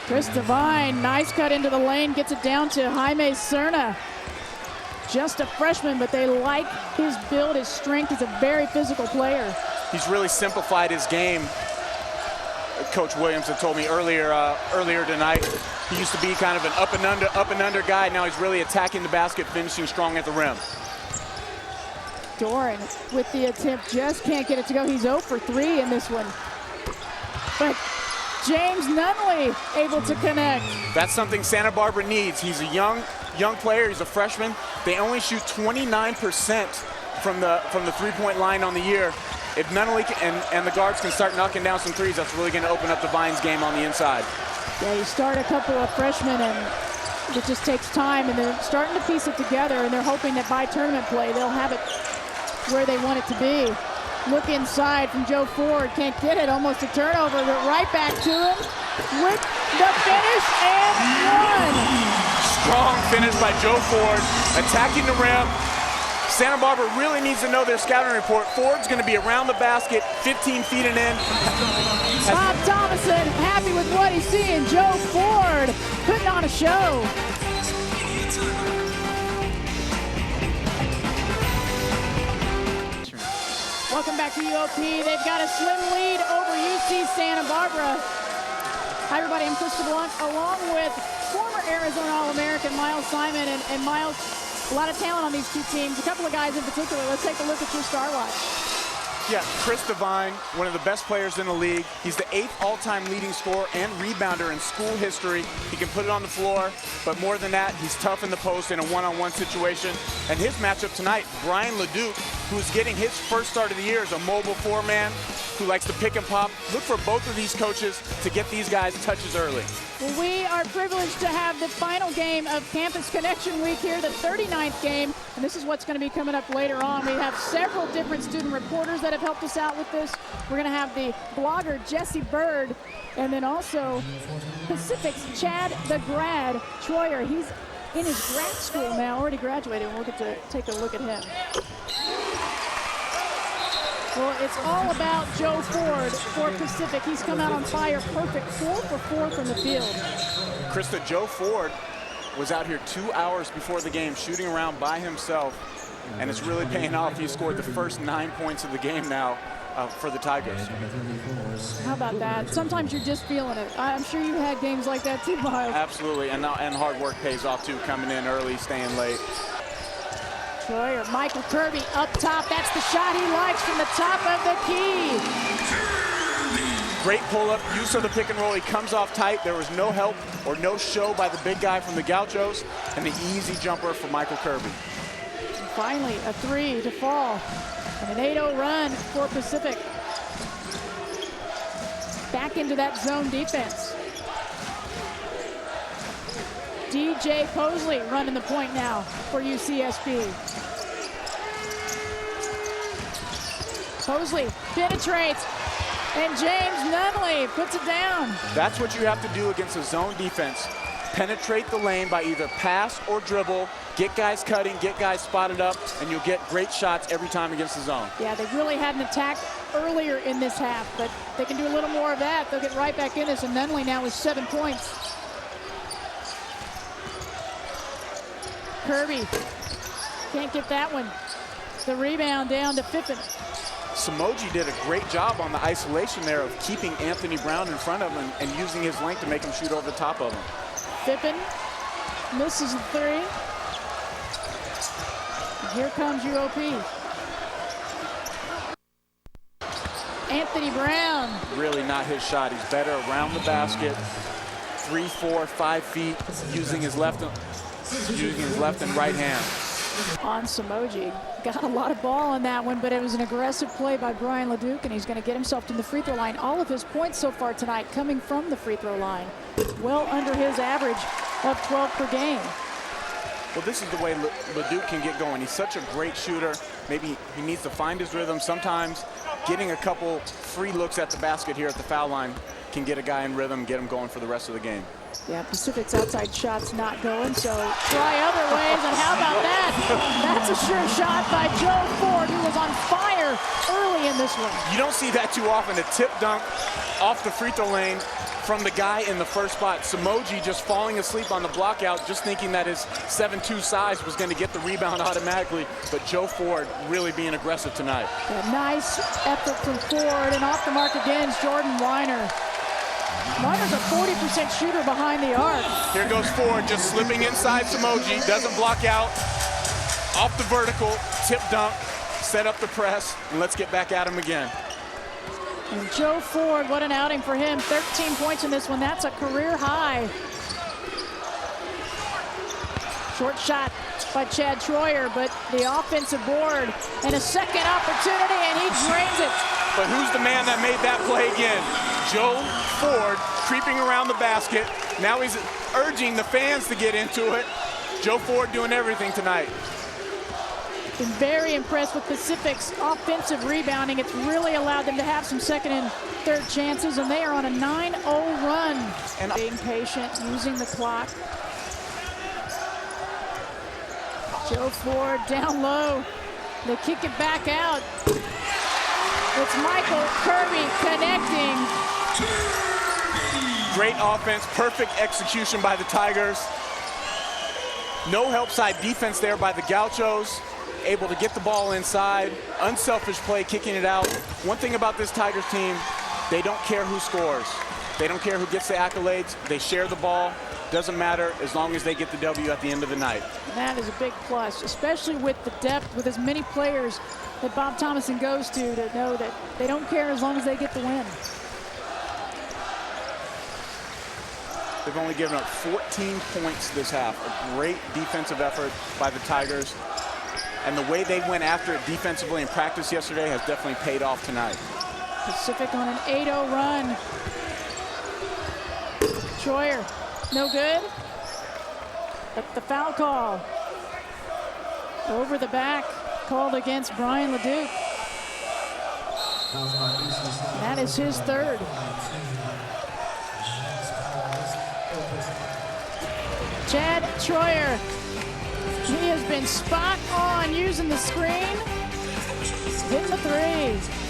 Krista Blunk, nice cut into the lane, gets it down to Jaime Serna. Just a freshman, but they like his build, his strength. He's a very physical player. He's really simplified his game. Coach Williams had told me earlier tonight, he used to be kind of an up and under guy. Now he's really attacking the basket, finishing strong at the rim. Doran with the attempt, just can't get it to go. He's 0 for 3 in this one. But James Nunley able to connect. That's something Santa Barbara needs. He's a young player. He's a freshman. They only shoot 29% from the three-point line on the year. If Nunley and the guards can start knocking down some threes, that's really going to open up the Vines game on the inside. Yeah, you start a couple of freshmen, and it just takes time, and they're starting to piece it together, and they're hoping that by tournament play, they'll have it where they want it to be. Look inside from Joe Ford, can't get it, almost a turnover, but right back to him with the finish and one. Strong finish by Joe Ford, attacking the rim. Santa Barbara really needs to know their scouting report. Ford's going to be around the basket, 15 feet and in. Bob Thomason happy with what he's seeing. Joe Ford putting on a show. Welcome back to UOP. They've got a slim lead over UC Santa Barbara. Hi everybody, I'm Krista Blunk, along with former Arizona All-American Miles Simon. And Miles, a lot of talent on these two teams, a couple of guys in particular. Let's take a look at your star watch. Yeah, Chris Devine, one of the best players in the league. He's the 8th all-time leading scorer and rebounder in school history. He can put it on the floor, but more than that, he's tough in the post in a one-on-one situation. And his matchup tonight, Brian Leduc, who's getting his first start of the year as a mobile 4-man who likes to pick and pop. Look for both of these coaches to get these guys touches early. Well, we are privileged to have the final game of Campus Connection Week here, the 39th game, and this is what's going to be coming up later on. We have several different student reporters that have helped us out with this. We're going to have the blogger Jesse Bird, and then also Pacific's Chad the Grad Troyer. He's in his grad school now, already graduated, and we'll get to take a look at him. Well, it's all about Joe Ford for Pacific. He's come out on fire, perfect, 4 for 4 from the field. Krista, Joe Ford was out here 2 hours before the game shooting around by himself, and it's really paying off. He scored the first 9 points of the game now for the Tigers. How about that? Sometimes you're just feeling it. I'm sure you had games like that too, Miles. Absolutely, and hard work pays off too, coming in early, staying late. Troyer, Michael Kirby up top. That's the shot he likes from the top of the key. Great pull-up, use of the pick and roll. He comes off tight. There was no help or no show by the big guy from the Gauchos, and the easy jumper for Michael Kirby. And finally, a 3 to fall, and an 8-0 run for Pacific. Back into that zone defense. DJ Posley running the point now for UCSB. Posley penetrates, and James Nunley puts it down. That's what you have to do against a zone defense. Penetrate the lane by either pass or dribble, get guys cutting, get guys spotted up, and you'll get great shots every time against the zone. Yeah, they really hadn't attacked earlier in this half, but they can do a little more of that. They'll get right back in this, and Nunley now with 7 points. Kirby can't get that one. The rebound down to Fippen. Samoji did a great job on the isolation there of keeping Anthony Brown in front of him and using his length to make him shoot over the top of him. Fippen misses the 3. And here comes UOP. Anthony Brown. Really not his shot. He's better around the basket. 3, 4, 5 feet, using his left and right hand. On Samoji. Got a lot of ball on that one, but it was an aggressive play by Brian Leduc, and he's going to get himself to the free throw line. All of his points so far tonight coming from the free throw line. Well under his average of 12 per game. Well, this is the way Leduc can get going. He's such a great shooter. Maybe he needs to find his rhythm. Sometimes getting a couple free looks at the basket here at the foul line can get a guy in rhythm, get him going for the rest of the game. Yeah, Pacific's outside shot's not going, so try other ways, and how about that? That's a sure shot by Joe Ford, who was on fire early early in this one. You don't see that too often, a tip dunk off the free throw lane from the guy in the first spot. Samoji just falling asleep on the block out, just thinking that his 7'2" size was going to get the rebound automatically, but Joe Ford really being aggressive tonight. A nice effort from Ford, and off the mark again is Jordan Weiner. Weiner's a 40% shooter behind the arc. Here goes Ford, just slipping inside Samoji, doesn't block out, off the vertical, tip dunk, set up the press, and let's get back at him again. And Joe Ford, what an outing for him. 13 points in this one, that's a career high. Short shot by Chad Troyer, but the offensive board and a second opportunity, and he drains it. But who's the man that made that play again? Joe Ford creeping around the basket. Now he's urging the fans to get into it. Joe Ford doing everything tonight. Been very impressed with Pacific's offensive rebounding. It's really allowed them to have some second and third chances, and they are on a 9-0 run. And being patient, using the clock. Joe Ford down low. They kick it back out. It's Michael Kirby connecting. Great offense, perfect execution by the Tigers. No help side defense there by the Gauchos. Able to get the ball inside. Unselfish play, kicking it out. One thing about this Tigers team, they don't care who scores. They don't care who gets the accolades. They share the ball. Doesn't matter as long as they get the W at the end of the night. And that is a big plus, especially with the depth, with as many players that Bob Thomason goes to know that they don't care as long as they get the win. They've only given up 14 points this half. A great defensive effort by the Tigers. And the way they went after it defensively in practice yesterday has definitely paid off tonight. Pacific on an 8-0 run. Troyer, no good. But the foul call over the back, called against Brian LeDuc. That is his third. Chad Troyer, he has been spot on using the screen, hitting the three.